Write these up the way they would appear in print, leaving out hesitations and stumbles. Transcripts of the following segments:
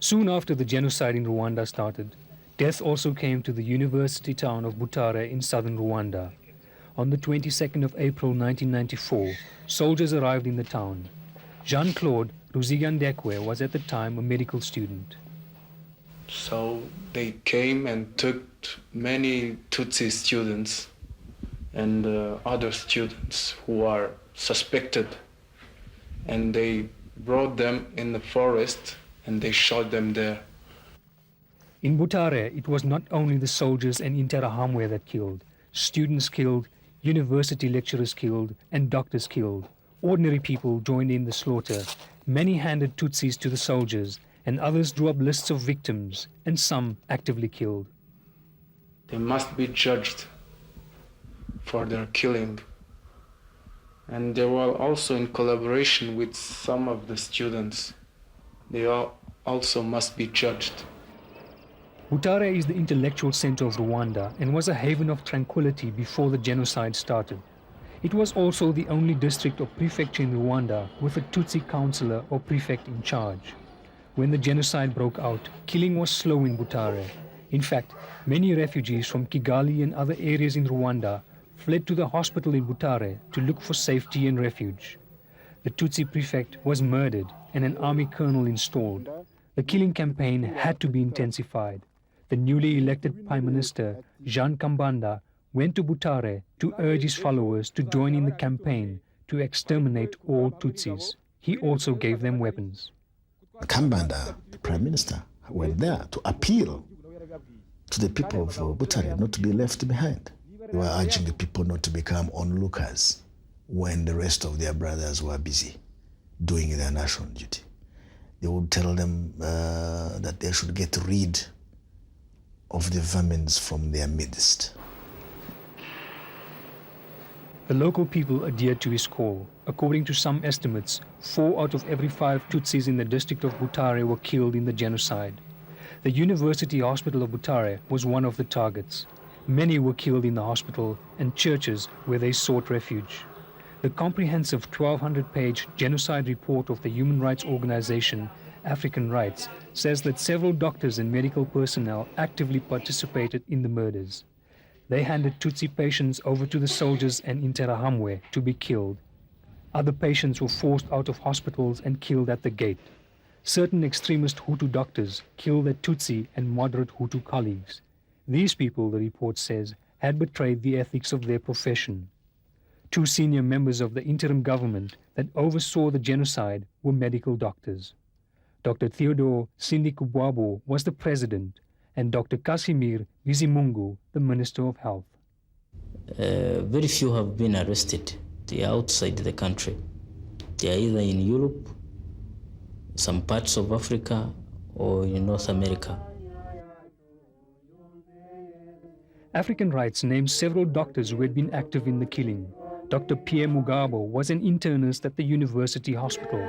Soon after the genocide in Rwanda started, death also came to the university town of Butare in southern Rwanda. On the 22nd of April 1994, soldiers arrived in the town. JEAN-CLAUDE RUZIGANDEKWE was at the time a medical student. So they came and took many Tutsi students and other students who are suspected, and they brought them in the forest and they shot them there. In Butare, it was not only the soldiers and Interahamwe that killed. Students killed, university lecturers killed, and doctors killed. Ordinary people joined in the slaughter. Many handed Tutsis to the soldiers, and others drew up lists of victims, and some actively killed. They must be judged for their killing. And they were also in collaboration with some of the students. They also must be judged. Butare is the intellectual center of Rwanda and was a haven of tranquility before the genocide started. It was also the only district or prefecture in Rwanda with a Tutsi councillor or prefect in charge. When the genocide broke out, killing was slow in Butare. In fact, many refugees from Kigali and other areas in Rwanda fled to the hospital in Butare to look for safety and refuge. The Tutsi prefect was murdered and an army colonel installed. The killing campaign had to be intensified. The newly elected Prime Minister, Jean Kambanda, went to Butare to urge his followers to join in the campaign to exterminate all Tutsis. He also gave them weapons. Kambanda, the Prime Minister, went there to appeal to the people of Butare not to be left behind. They were urging the people not to become onlookers when the rest of their brothers were busy doing their national duty. They would tell them that they should get rid of the vermins from their midst. The local people adhered to his call. According to some estimates, 4 out of every 5 Tutsis in the district of Butare were killed in the genocide. The University Hospital of Butare was one of the targets. Many were killed in the hospital and churches where they sought refuge. The comprehensive 1,200-page genocide report of the human rights organization African Rights says that several doctors and medical personnel actively participated in the murders. They handed Tutsi patients over to the soldiers and Interahamwe to be killed. Other patients were forced out of hospitals and killed at the gate. Certain extremist Hutu doctors killed their Tutsi and moderate Hutu colleagues. These people, the report says, had betrayed the ethics of their profession. 2 senior members of the interim government that oversaw the genocide were medical doctors. Dr. Theodore Sindikubwabo was the president, and Dr. Casimir Bizimungu, the Minister of Health. Very few have been arrested. They are outside the country. They are either in Europe, some parts of Africa, or in North America. African Rights named several doctors who had been active in the killing. Dr. Pierre MUGABO was an internist at the university hospital.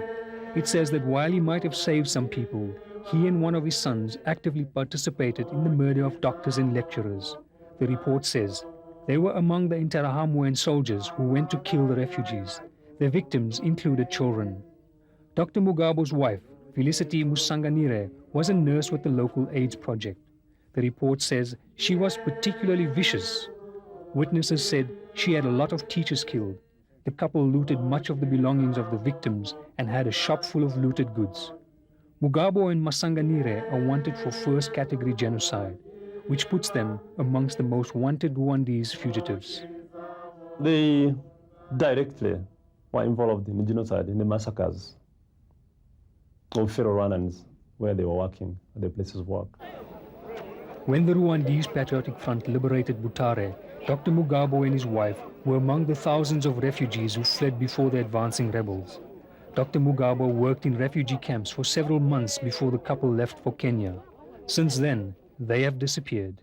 It says that while he might have saved some people, he and one of his sons actively participated in the murder of doctors and lecturers. The report says they were among the Interahamwe soldiers who went to kill the refugees. Their victims included children. Dr. Mugabo's wife, Felicity Musanganire, was a nurse with the local AIDS project. The report says she was particularly vicious. Witnesses said she had a lot of teachers killed. The couple looted much of the belongings of the victims and had a shop full of looted goods. Mugabo and Musanganire are wanted for first-category genocide, which puts them amongst the most wanted Rwandese fugitives. They directly were involved in the genocide, in the massacres of fellow Rwandans where they were working at their places of work. When the Rwandese Patriotic Front liberated Butare, Dr. Mugabo and his wife were among the thousands of refugees who fled before the advancing rebels. Dr. Mugabo worked in refugee camps for several months before the couple left for Kenya. Since then, they have disappeared.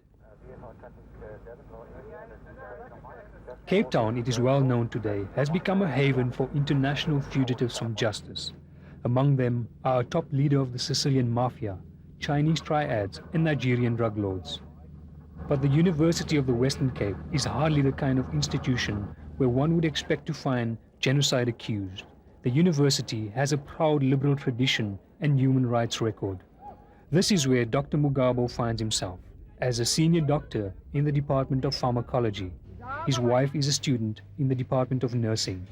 Cape Town, it is well known today, has become a haven for international fugitives from justice. Among them are a top leader of the Sicilian mafia, Chinese triads, and Nigerian drug lords. But the University of the Western Cape is hardly the kind of institution where one would expect to find genocide accused. The university has a proud liberal tradition and human rights record. This is where Dr. Mugabo finds himself, as a senior doctor in the Department of Pharmacology. His wife is a student in the Department of Nursing.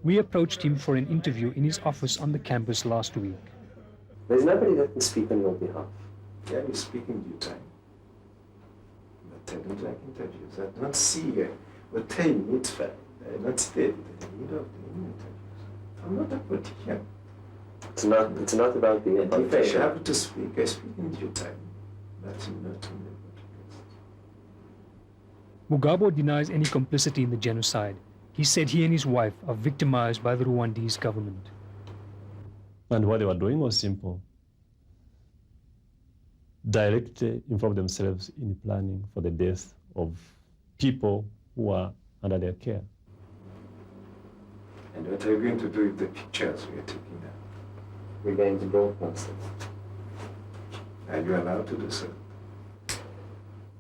We approached him for an interview in his office on the campus last week. There's nobody that can speak on your behalf. Yeah, you speak in due time. But I don't like interviews. I don't see what time it's fair. I'm not steady in the middle of the interviews. I'm not a politician. It's not about being a And if I politician. have to speak, I speak in due time. That's not in the podcast. Mugabo denies any complicity in the genocide. He said he and his wife are victimized by the Rwandese government. And what they were doing was simple. Directly involve themselves in planning for the death of people who are under their care. And what are you going to do with the pictures we are taking now? We're going to broadcast it. Are you allowed to do so?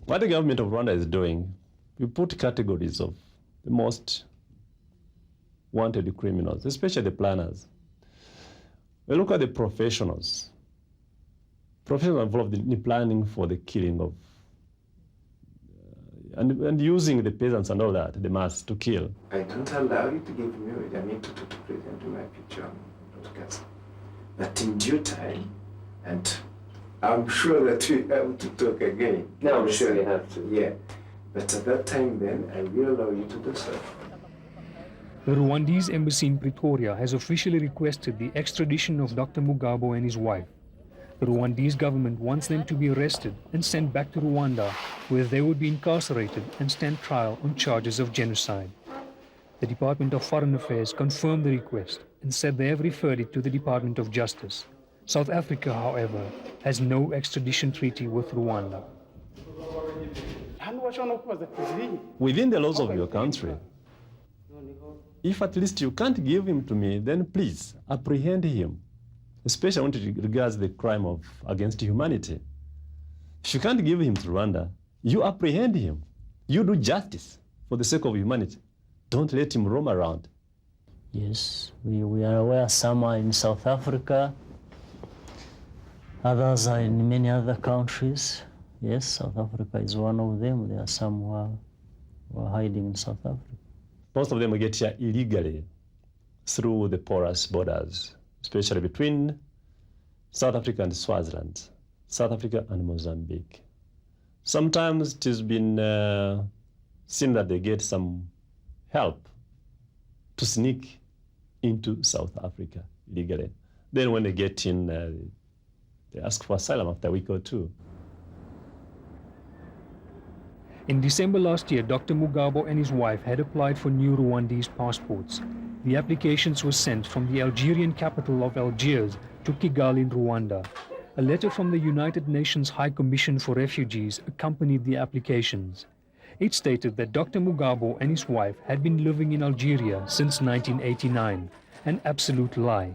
What the government of Rwanda is doing, we put categories of the most wanted criminals, especially the planners. We look at the professionals. Professionals involved in planning for the killing of, and using the peasants and all that, the mass to kill. I don't allow you to give me I need to present my picture on broadcast. But in due time, and I'm sure that we have to talk again. No, I'm sure you have to. Yeah. But at that time then, I will allow you to do so. The Rwandese embassy in Pretoria has officially requested the extradition of Dr. Mugabo and his wife. The Rwandese government wants them to be arrested and sent back to Rwanda, where they would be incarcerated and stand trial on charges of genocide. The Department of Foreign Affairs confirmed the request and said they have referred it to the Department of Justice. South Africa, however, has no extradition treaty with Rwanda. Within the laws of your country, if at least you can't give him to me, then please apprehend him, especially when it regards the crime against humanity. If you can't give him to Rwanda, you apprehend him. You do justice for the sake of humanity. Don't let him roam around. Yes, we are aware some are in South Africa, others are in many other countries. Yes, South Africa is one of them. There are some who are hiding in South Africa. Most of them get here illegally through the porous borders, especially between South Africa and Swaziland, South Africa and Mozambique. Sometimes it has been seen that they get some help to sneak into South Africa illegally. Then when they get in, they ask for asylum after a week or two. In December last year, Dr. Mugabo and his wife had applied for new Rwandese passports. The applications were sent from the Algerian capital of Algiers to Kigali in Rwanda. A letter from the United Nations High Commission for Refugees accompanied the applications. It stated that Dr. Mugabo and his wife had been living in Algeria since 1989, an absolute lie.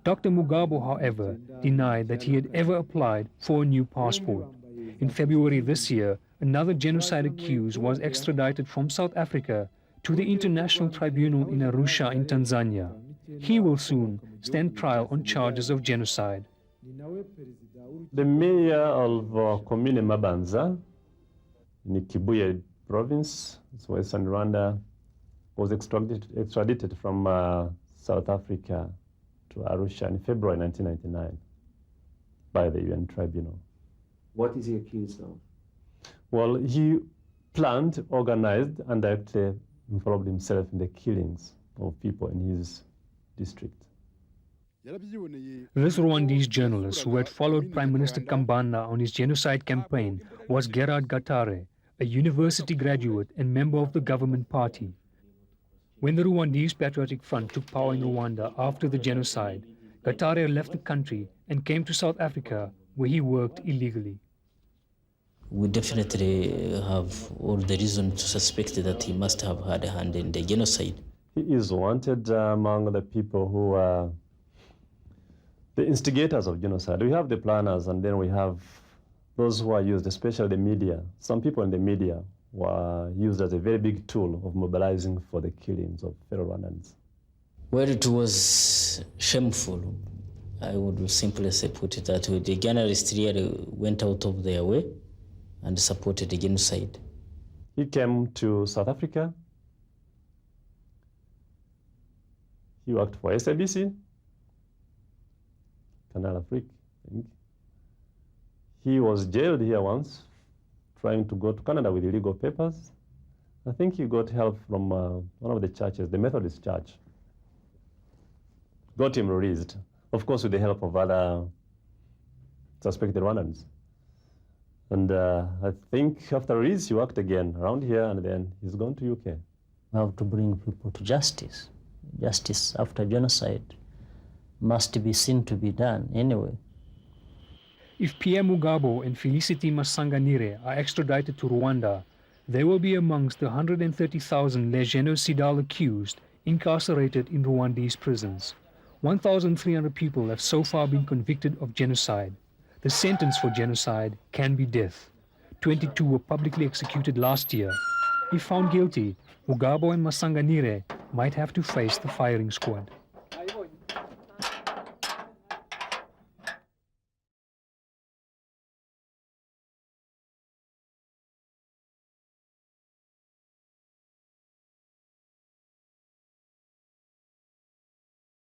Dr. Mugabo, however, denied that he had ever applied for a new passport. In February this year, another genocide accused was extradited from South Africa to the International Tribunal in Arusha in Tanzania. He will soon stand trial on charges of genocide. The mayor of Commune Mabanza in Kibuye province, it's Western Rwanda, was extradited from South Africa to Arusha in February 1999 by the UN Tribunal. What is he accused of? Well, he planned, organized, and directly involved himself in the killings of people in his district. This Rwandese journalist who had followed Prime Minister Kambanda on his genocide campaign was Gerard Butare, a university graduate and member of the government party. When the Rwandese Patriotic Front took power in Rwanda after the genocide, Butare left the country and came to South Africa, where he worked illegally. We definitely have all the reason to suspect that he must have had a hand in the genocide. He is wanted among the people who are the instigators of genocide. We have the planners, and then we have those who are used, especially the media. Some people in the media were used as a very big tool of mobilizing for the killings of fellow Rwandans. Well, it was shameful I would simply say, put it that way, the journalists really went out of their way and supported the genocide. He came to South Africa. He worked for SABC, Canal Afrique, I think. He was jailed here once, trying to go to Canada with illegal papers. I think he got help from one of the churches, the Methodist Church. Got him released, of course with the help of other suspected Rwandans. And I think after release, he worked again around here, and then he's gone to UK. We have to bring people to justice. Justice after genocide must be seen to be done anyway. If Pierre Mugabo and Felicity Masanganire are extradited to Rwanda, they will be amongst the 130,000 les genocidal accused incarcerated in Rwandese prisons. 1,300 people have so far been convicted of genocide. The sentence for genocide can be death. 22 were publicly executed last year. If found guilty, Mugabo and Masanganire might have to face the firing squad.